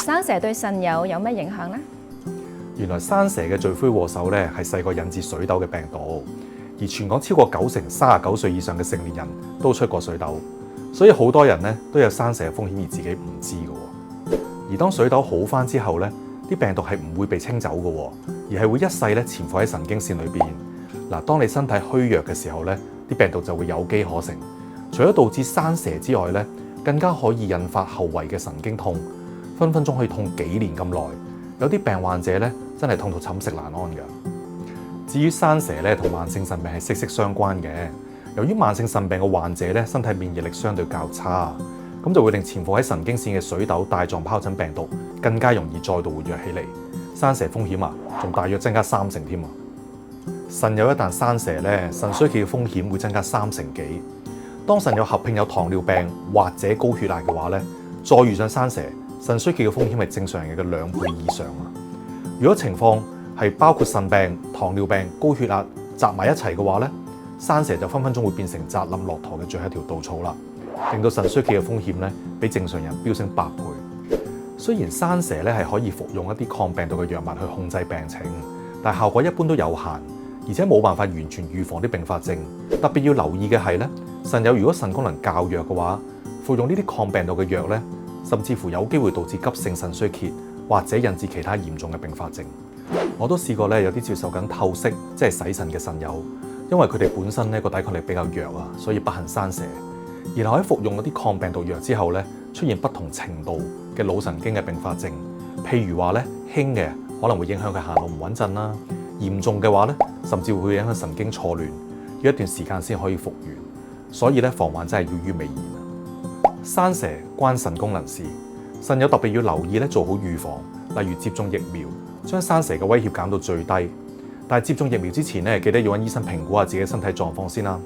生蛇對腎友有咩影響呢？原來生蛇嘅罪魁禍首咧係細個引致水痘嘅病毒，而全港超過90%成39歲以上嘅成年人都出過水痘，所以好多人咧都有生蛇嘅風險而自己唔知嘅。而當水痘好返之後咧，啲病毒係唔會被清走嘅，而係會一世咧潛伏喺神經線裏邊。嗱，當你身體虛弱嘅時候咧，啲病毒就會有機可乘，除咗導致生蛇之外咧，更加可以引發後遺嘅神經痛，分分鐘可以痛幾年咁耐。有啲病患者咧真係痛到寢食難安㗎。至於生蛇咧同慢性腎病係息息相關嘅，由於慢性腎病嘅患者咧身體免疫力相對較差，咁就會令潛伏喺神經線嘅水痘帶狀疱疹病毒更加容易再度活躍起嚟，生蛇風險仲大約增加3成添啊！腎友一旦生蛇咧，腎衰竭嘅風險會增加3成幾。當腎友合併有糖尿病或者高血壓嘅話咧，再遇上生蛇，腎衰竭嘅風險係正常人嘅2倍以上啊！如果情況係包括腎病、糖尿病、高血壓集埋一齊嘅話咧，生蛇就分分鐘會變成扎冧駱駝嘅最後一條稻草啦，令到腎衰竭嘅風險咧比正常人飆升8倍。雖然生蛇咧係可以服用一啲抗病毒嘅藥物去控制病情，但效果一般都有限，而且冇辦法完全預防啲併發症。特別要留意嘅係咧，腎友如果腎功能較弱嘅話，服用呢啲抗病毒嘅藥咧，甚至乎有機會導致急性腎衰竭，或者引致其他嚴重嘅併發症。我都試過咧，有啲接受緊透析即係洗腎嘅腎友，因為佢哋本身咧個抵抗力比較弱啊，所以不幸生蛇。然後喺服用嗰啲抗病毒藥之後咧，出現不同程度嘅腦神經嘅併發症，譬如話咧輕嘅可能會影響佢行路唔穩陣啦，嚴重嘅話咧甚至會影響神經錯亂，要一段時間先可以復原。所以咧防患真係要於未然啊！生蛇關腎功能事，腎友特別要留意咧做好預防，例如接種疫苗，將生蛇嘅威脅減到最低。但係接種疫苗之前咧，記得要揾醫生評估下自己身體狀況先啦。